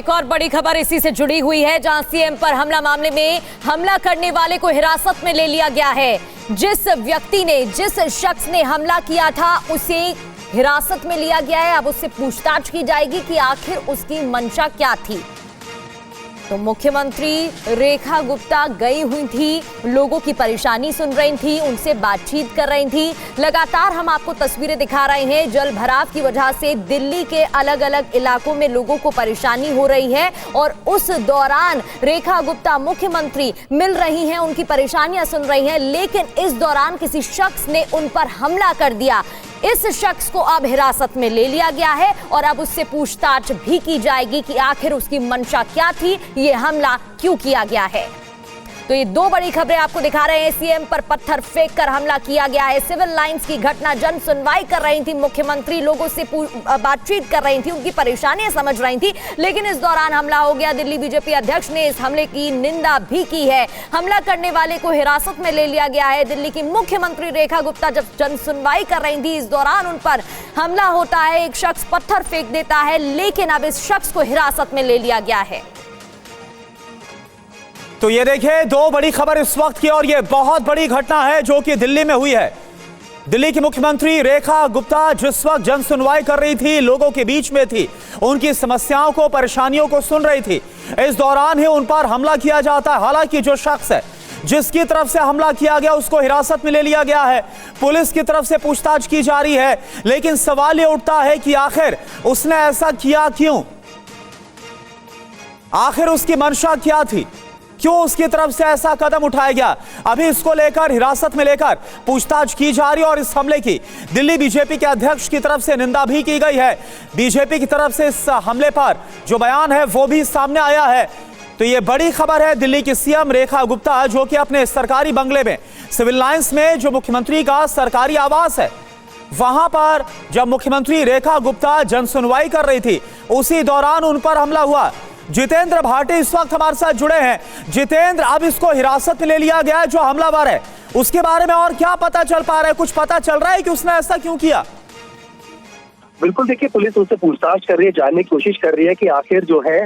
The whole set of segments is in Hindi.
एक और बड़ी खबर इसी से जुड़ी हुई है, जहां सीएम पर हमला मामले में हमला करने वाले को हिरासत में ले लिया गया है। जिस व्यक्ति ने, जिस शख्स ने हमला किया था, उसे हिरासत में लिया गया है। अब उससे पूछताछ की जाएगी कि आखिर उसकी मंशा क्या थी। तो मुख्यमंत्री रेखा गुप्ता गई हुई थी, लोगों की परेशानी सुन रही थी, उनसे बातचीत कर रही थी। लगातार हम आपको तस्वीरें दिखा रहे हैं, जल भराव की वजह से दिल्ली के अलग अलग इलाकों में लोगों को परेशानी हो रही है और उस दौरान रेखा गुप्ता मुख्यमंत्री मिल रही हैं, उनकी परेशानियां सुन रही हैं, लेकिन इस दौरान किसी शख्स ने उन पर हमला कर दिया। इस शख्स को अब हिरासत में ले लिया गया है और अब उससे पूछताछ भी की जाएगी कि आखिर उसकी मंशा क्या थी, ये हमला क्यों किया गया है। तो ये दो बड़ी खबरें आपको दिखा रहे हैं। सीएम पर पत्थर फेंक कर हमला किया गया है। सिविल लाइंस की घटना, जन सुनवाई कर रही थी मुख्यमंत्री, लोगों से बातचीत कर रही थी, उनकी परेशानियां समझ रही थी, लेकिन इस दौरान हमला हो गया। दिल्ली बीजेपी अध्यक्ष ने इस हमले की निंदा भी की है। हमला करने वाले को हिरासत में ले लिया गया है। दिल्ली की मुख्यमंत्री रेखा गुप्ता जब जन सुनवाई कर रही थी, इस दौरान उन पर हमला होता है, एक शख्स पत्थर फेंक देता है, लेकिन अब इस शख्स को हिरासत में ले लिया गया है। तो ये देखिए, दो बड़ी खबर इस वक्त की, और ये बहुत बड़ी घटना है जो कि दिल्ली में हुई है। दिल्ली की मुख्यमंत्री रेखा गुप्ता जिस वक्त जन सुनवाई कर रही थी, लोगों के बीच में थी, उनकी समस्याओं को, परेशानियों को सुन रही थी, इस दौरान ही उन पर हमला किया जाता है। हालांकि जो शख्स है जिसकी तरफ से हमला किया गया, उसको हिरासत में ले लिया गया है। पुलिस की तरफ से पूछताछ की जा रही है, लेकिन सवाल ये उठता है कि आखिर उसने ऐसा किया क्यों, आखिर उसकी मंशा क्या थी, क्यों उसकी तरफ से ऐसा कदम उठाया गया। अभी इसको लेकर, हिरासत में लेकर पूछताछ की जा रही है और इस हमले की दिल्ली बीजेपी के अध्यक्ष की तरफ से निंदा भी की गई है। बीजेपी की तरफ से इस हमले पर जो बयान है वो भी सामने आया है। तो ये बड़ी खबर है। दिल्ली की सीएम रेखा गुप्ता, जो कि अपने सरकारी बंगले में, सिविल लाइंस में, जो मुख्यमंत्री का सरकारी आवास है, वहां पर जब मुख्यमंत्री रेखा गुप्ता जन सुनवाई कर रही थी, उसी दौरान उन पर हमला हुआ। जितेंद्र भाटी इस वक्त हमारे साथ जुड़े हैं। जितेंद्र, अब इसको हिरासत में ले लिया गया है जो हमलावर है, उसके बारे में और क्या पता चल पा रहा है? कुछ पता चल रहा है कि उसने ऐसा क्यों किया? बिल्कुल, देखिए, पुलिस उससे पूछताछ कर रही है, जानने की कोशिश कर रही है कि आखिर जो है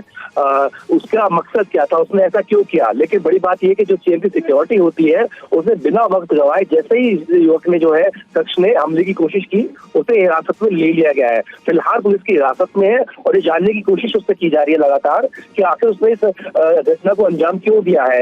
उसका मकसद क्या था, उसने ऐसा क्यों किया। लेकिन बड़ी बात यह है कि जो चेन की सिक्योरिटी होती है, उसने बिना वक्त गवाए, जैसे ही युवक ने, जो है शख्स ने हमले की कोशिश की, उसे हिरासत में ले लिया गया है। फिलहाल पुलिस की हिरासत में है और ये जानने की कोशिश उससे की जा रही है लगातार कि आखिर उसने इस घटना को अंजाम क्यों दिया है।